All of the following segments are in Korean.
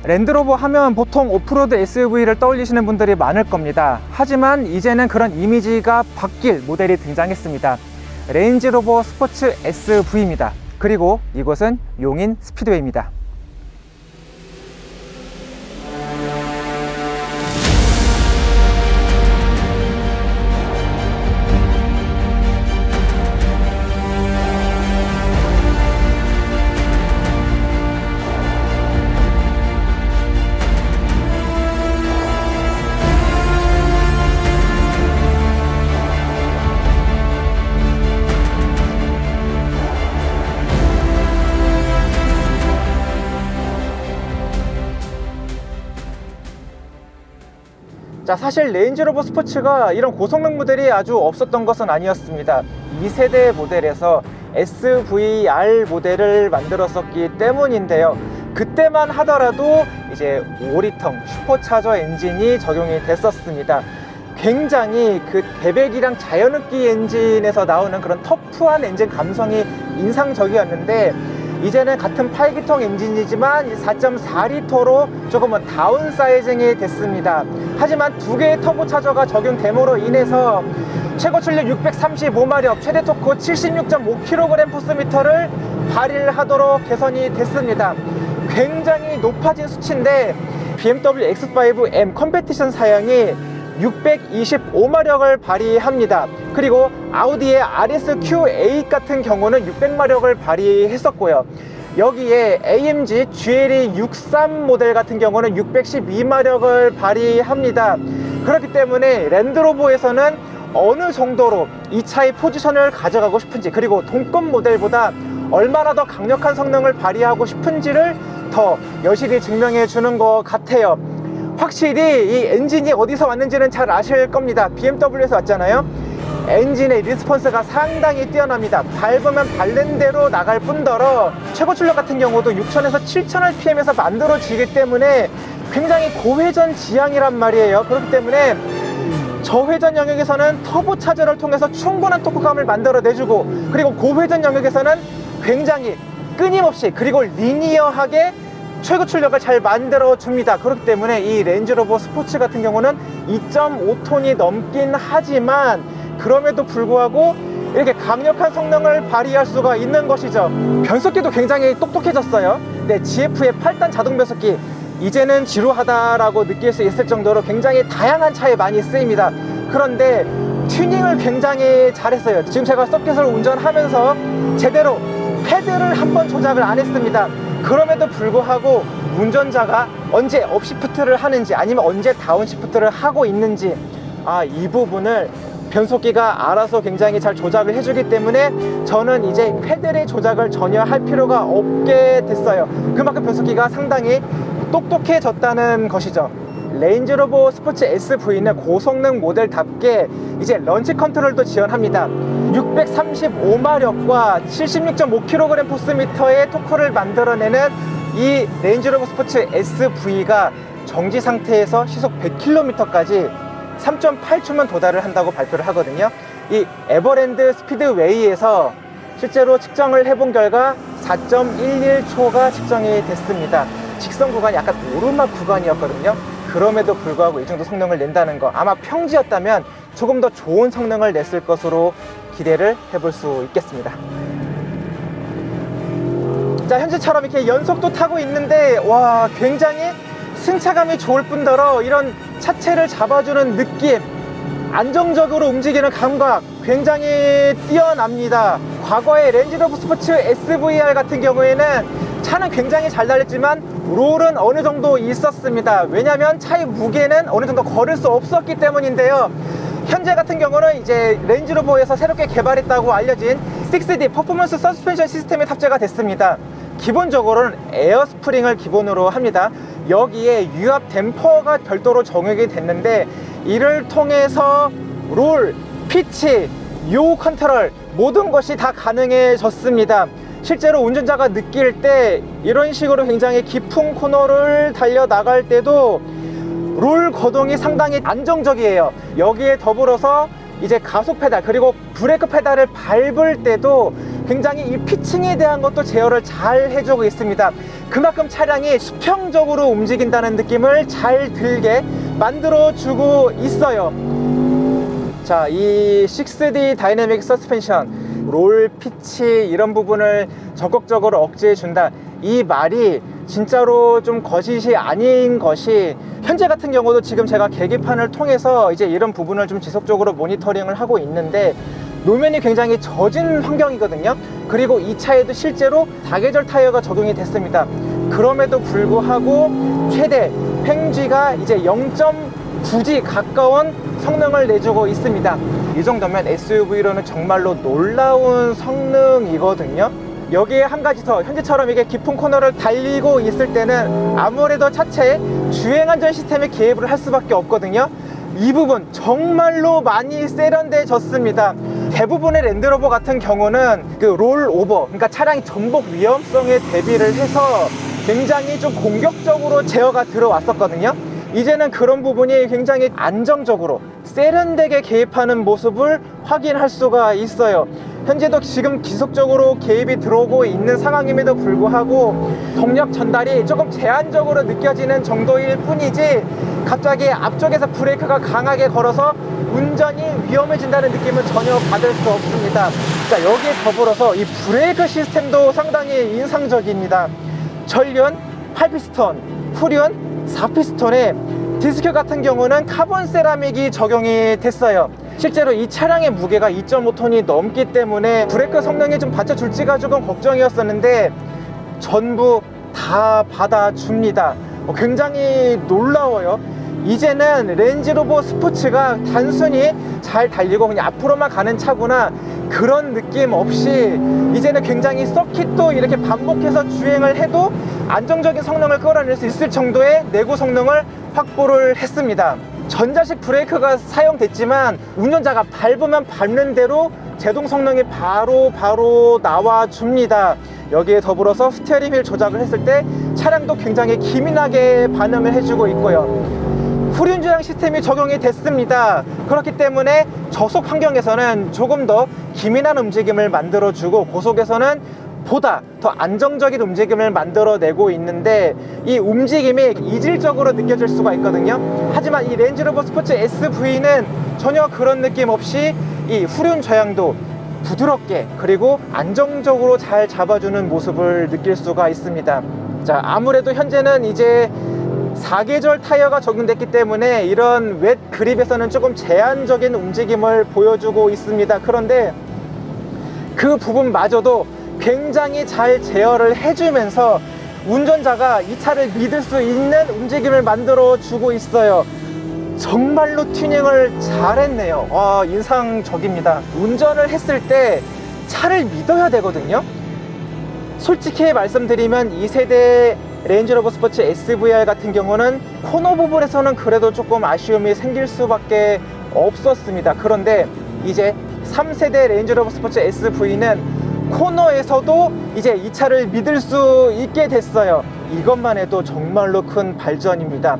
랜드로버 하면 보통 오프로드 SUV를 떠올리시는 분들이 많을 겁니다. 하지만 이제는 그런 이미지가 바뀔 모델이 등장했습니다. 레인지로버 스포츠 SV입니다. 그리고 이곳은 용인 스피드웨이입니다. 자, 사실 레인지로버 스포츠가 이런 고성능 모델이 아주 없었던 것은 아니었습니다. 2세대 모델에서 SVR 모델을 만들었었기 때문인데요. 그때만 하더라도 이제 5리터 슈퍼차저 엔진이 적용이 됐었습니다. 굉장히 그 대배기량 자연흡기 엔진에서 나오는 그런 터프한 엔진 감성이 인상적이었는데, 이제는 같은 8기통 엔진이지만 4.4리터로 조금은 다운사이징이 됐습니다. 하지만 두 개의 터보차저가 적용됨으로 인해서 최고 출력 635마력, 최대 토크 76.5kgm/m를 발휘를 하도록 개선이 됐습니다. 굉장히 높아진 수치인데 BMW X5M 컴페티션 사양이 625마력을 발휘합니다. 그리고 아우디의 RSQ8 같은 경우는 600마력을 발휘했었고요. 여기에 AMG GLE 63 모델 같은 경우는 612마력을 발휘합니다. 그렇기 때문에 랜드로버에서는 어느 정도로 이 차의 포지션을 가져가고 싶은지, 그리고 동급 모델보다 얼마나 더 강력한 성능을 발휘하고 싶은지를 더 여실히 증명해 주는 것 같아요. 확실히 이 엔진이 어디서 왔는지는 잘 아실 겁니다. BMW에서 왔잖아요. 엔진의 리스폰스가 상당히 뛰어납니다. 밟으면 밟는 대로 나갈 뿐더러 최고 출력 같은 경우도 6000에서 7000rpm에서 만들어지기 때문에 굉장히 고회전 지향이란 말이에요. 그렇기 때문에 저회전 영역에서는 터보차저를 통해서 충분한 토크감을 만들어내주고, 그리고 고회전 영역에서는 굉장히 끊임없이 그리고 리니어하게 최고 출력을 잘 만들어 줍니다. 그렇기 때문에 이 렌즈로버 스포츠 같은 경우는 2.5톤이 넘긴 하지만 그럼에도 불구하고 이렇게 강력한 성능을 발휘할 수가 있는 것이죠. 변속기도 굉장히 똑똑해졌어요. 네, GF의 8단 자동 변속기, 이제는 지루하다라고 느낄 수 있을 정도로 굉장히 다양한 차에 많이 쓰입니다. 그런데 튜닝을 굉장히 잘했어요. 지금 제가 서킷을 운전하면서 제대로 패드를 한번 조작을 안 했습니다. 그럼에도 불구하고 운전자가 언제 업시프트를 하는지 아니면 언제 다운시프트를 하고 있는지, 이 부분을 변속기가 알아서 굉장히 잘 조작을 해주기 때문에 저는 이제 패드의 조작을 전혀 할 필요가 없게 됐어요. 그만큼 변속기가 상당히 똑똑해졌다는 것이죠. 레인지로버 스포츠 SV는 고성능 모델답게 이제 런치 컨트롤도 지원합니다. 635마력과 76.5kgm/m의 토크를 만들어내는 이 레인지로버 스포츠 SV가 정지 상태에서 시속 100km까지 3.8초면 도달을 한다고 발표를 하거든요. 이 에버랜드 스피드웨이에서 실제로 측정을 해본 결과 4.11초가 측정이 됐습니다. 직선 구간이 약간 오르막 구간이었거든요. 그럼에도 불구하고 이 정도 성능을 낸다는 거, 아마 평지였다면 조금 더 좋은 성능을 냈을 것으로 기대를 해볼 수 있겠습니다. 자, 현재처럼 이렇게 연속도 타고 있는데 와, 굉장히 승차감이 좋을 뿐더러 이런 차체를 잡아주는 느낌, 안정적으로 움직이는 감각 굉장히 뛰어납니다. 과거의 렌즈로버 스포츠 SVR 같은 경우에는 차는 굉장히 잘 달렸지만 롤은 어느 정도 있었습니다. 왜냐하면 차의 무게는 어느 정도 걸을 수 없었기 때문인데요. 현재 같은 경우는 이제 렌즈로버에서 새롭게 개발했다고 알려진 6D 퍼포먼스 서스펜션 시스템이 탑재가 됐습니다. 기본적으로는 에어스프링을 기본으로 합니다. 여기에 유압 댐퍼가 별도로 적용이 됐는데, 이를 통해서 롤, 피치, 요 컨트롤 모든 것이 다 가능해졌습니다. 실제로 운전자가 느낄 때 이런 식으로 굉장히 깊은 코너를 달려나갈 때도 롤 거동이 상당히 안정적이에요. 여기에 더불어서 이제 가속 페달 그리고 브레이크 페달을 밟을 때도 굉장히 이 피칭에 대한 것도 제어를 잘 해주고 있습니다. 그만큼 차량이 수평적으로 움직인다는 느낌을 잘 들게 만들어주고 있어요. 자, 이 6D 다이내믹 서스펜션, 롤, 피치 이런 부분을 적극적으로 억제해준다. 이 말이 진짜로 좀 거짓이 아닌 것이, 현재 같은 경우도 지금 제가 계기판을 통해서 이제 이런 부분을 좀 지속적으로 모니터링을 하고 있는데, 노면이 굉장히 젖은 환경이거든요. 그리고 이 차에도 실제로 사계절 타이어가 적용이 됐습니다. 그럼에도 불구하고 최대 횡지가 이제 0.9G 가까운 성능을 내주고 있습니다. 이 정도면 SUV로는 정말로 놀라운 성능이거든요. 여기에 한 가지 더, 현재처럼 이게 깊은 코너를 달리고 있을 때는 아무래도 차체에 주행안전 시스템에 개입을 할 수밖에 없거든요. 이 부분 정말로 많이 세련돼졌습니다. 대부분의 랜드로버 같은 경우는 그 롤오버, 그러니까 차량이 전복 위험성에 대비를 해서 굉장히 좀 공격적으로 제어가 들어왔었거든요. 이제는 그런 부분이 굉장히 안정적으로 세련되게 개입하는 모습을 확인할 수가 있어요. 현재도 지금 지속적으로 개입이 들어오고 있는 상황임에도 불구하고 동력 전달이 조금 제한적으로 느껴지는 정도일 뿐이지, 갑자기 앞쪽에서 브레이크가 강하게 걸어서 운전이 위험해진다는 느낌은 전혀 받을 수 없습니다. 자, 여기에 더불어서 이 브레이크 시스템도 상당히 인상적입니다. 전륜 8피스톤, 후륜 4피스톤에 디스크 같은 경우는 카본 세라믹이 적용이 됐어요. 실제로 이 차량의 무게가 2.5톤이 넘기 때문에 브레이크 성능이 좀 받쳐줄지가 조금 걱정이었었는데 전부 다 받아줍니다. 굉장히 놀라워요. 이제는 렌즈로버 스포츠가 단순히 잘 달리고 그냥 앞으로만 가는 차구나, 그런 느낌 없이 이제는 굉장히 서킷도 이렇게 반복해서 주행을 해도 안정적인 성능을 끌어낼 수 있을 정도의 내구 성능을 확보를 했습니다. 전자식 브레이크가 사용됐지만 운전자가 밟으면 밟는 대로 제동 성능이 바로 나와줍니다. 여기에 더불어서 스티어링 휠 조작을 했을 때 차량도 굉장히 기민하게 반응을 해주고 있고요. 후륜 주행 시스템이 적용이 됐습니다. 그렇기 때문에 저속 환경에서는 조금 더 기민한 움직임을 만들어주고, 고속에서는 보다 더 안정적인 움직임을 만들어내고 있는데, 이 움직임이 이질적으로 느껴질 수가 있거든요. 하지만 이 렌즈로버 스포츠 SV는 전혀 그런 느낌 없이 이 후륜 좌향도 부드럽게 그리고 안정적으로 잘 잡아주는 모습을 느낄 수가 있습니다. 자, 아무래도 현재는 이제 사계절 타이어가 적용됐기 때문에 이런 웻 그립에서는 조금 제한적인 움직임을 보여주고 있습니다. 그런데 그 부분마저도 굉장히 잘 제어를 해주면서 운전자가 이 차를 믿을 수 있는 움직임을 만들어 주고 있어요. 정말로 튜닝을 잘했네요. 와, 인상적입니다. 운전을 했을 때 차를 믿어야 되거든요. 솔직히 말씀드리면 2세대 렌즈로버 스포츠 SVR 같은 경우는 코너 부분에서는 그래도 조금 아쉬움이 생길 수밖에 없었습니다. 그런데 이제 3세대 렌즈로버 스포츠 SV는 코너에서도 이제 이 차를 믿을 수 있게 됐어요. 이것만 해도 정말로 큰 발전입니다.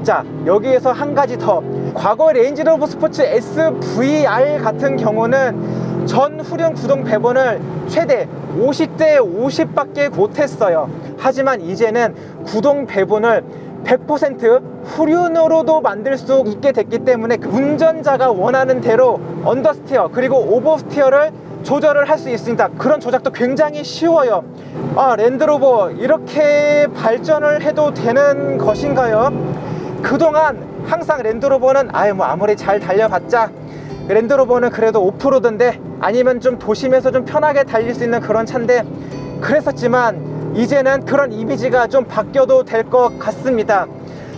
자, 여기에서 한 가지 더, 과거 렌즈로버 스포츠 SVR 같은 경우는 전 후륜 구동 배번을 최대 50대 50밖에 못했어요. 하지만 이제는 구동 배분을 100% 후륜으로도 만들 수 있게 됐기 때문에 운전자가 원하는 대로 언더스티어 그리고 오버스티어를 조절을 할 수 있습니다. 그런 조작도 굉장히 쉬워요. 아, 랜드로버 이렇게 발전을 해도 되는 것인가요? 그동안 항상 랜드로버는 아무리 잘 달려봤자 랜드로버는 그래도 오프로드인데, 아니면 좀 도심에서 좀 편하게 달릴 수 있는 그런 차인데 그랬었지만, 이제는 그런 이미지가 좀 바뀌어도 될 것 같습니다.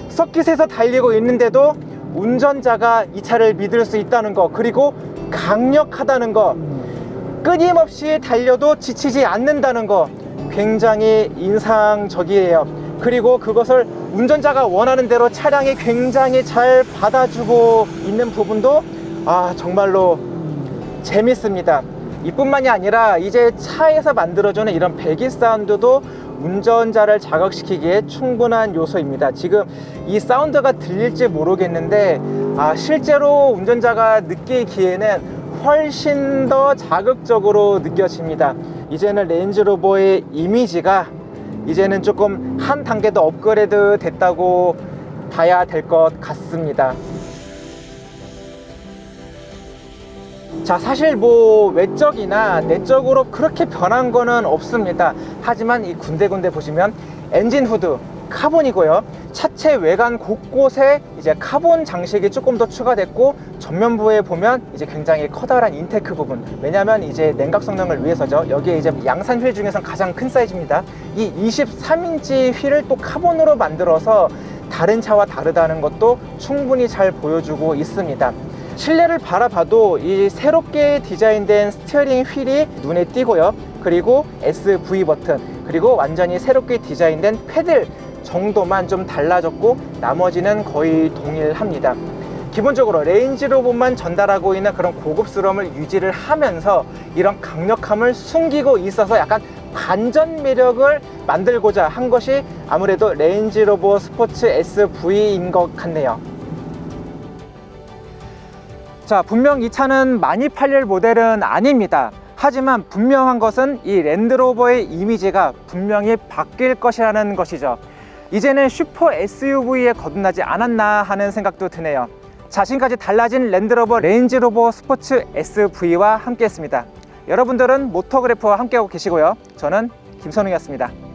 서킷에서 달리고 있는데도 운전자가 이 차를 믿을 수 있다는 거, 그리고 강력하다는 거, 끊임없이 달려도 지치지 않는다는 거, 굉장히 인상적이에요. 그리고 그것을 운전자가 원하는 대로 차량이 굉장히 잘 받아주고 있는 부분도 정말로 재밌습니다. 이뿐만이 아니라 이제 차에서 만들어주는 이런 배기 사운드도 운전자를 자극시키기에 충분한 요소입니다. 지금 이 사운드가 들릴지 모르겠는데 실제로 운전자가 느끼기에는 훨씬 더 자극적으로 느껴집니다. 이제는 레인지로버의 이미지가 이제는 조금 한 단계 더 업그레이드 됐다고 봐야 될 것 같습니다. 자, 사실 뭐 외적이나 내적으로 그렇게 변한 거는 없습니다. 하지만 이 군데군데 보시면 엔진 후드 카본이고요. 차체 외관 곳곳에 이제 카본 장식이 조금 더 추가됐고, 전면부에 보면 이제 굉장히 커다란 인테크 부분, 왜냐하면 이제 냉각 성능을 위해서죠. 여기에 이제 양산 휠 중에선 가장 큰 사이즈입니다. 이 23인치 휠을 또 카본으로 만들어서 다른 차와 다르다는 것도 충분히 잘 보여주고 있습니다. 실내를 바라봐도 이 새롭게 디자인된 스티어링 휠이 눈에 띄고요. 그리고 SV 버튼, 그리고 완전히 새롭게 디자인된 패들 정도만 좀 달라졌고, 나머지는 거의 동일합니다. 기본적으로 레인지로버만 전달하고 있는 그런 고급스러움을 유지를 하면서 이런 강력함을 숨기고 있어서 약간 반전 매력을 만들고자 한 것이 아무래도 레인지로버 스포츠 SV인 것 같네요. 자, 분명 이 차는 많이 팔릴 모델은 아닙니다. 하지만 분명한 것은 이 랜드로버의 이미지가 분명히 바뀔 것이라는 것이죠. 이제는 슈퍼 SUV에 거듭나지 않았나 하는 생각도 드네요. 자, 지금까지 달라진 랜드로버 레인지로버 스포츠 SV와 함께 했습니다. 여러분들은 모토그래프와 함께하고 계시고요. 저는 김선웅이었습니다.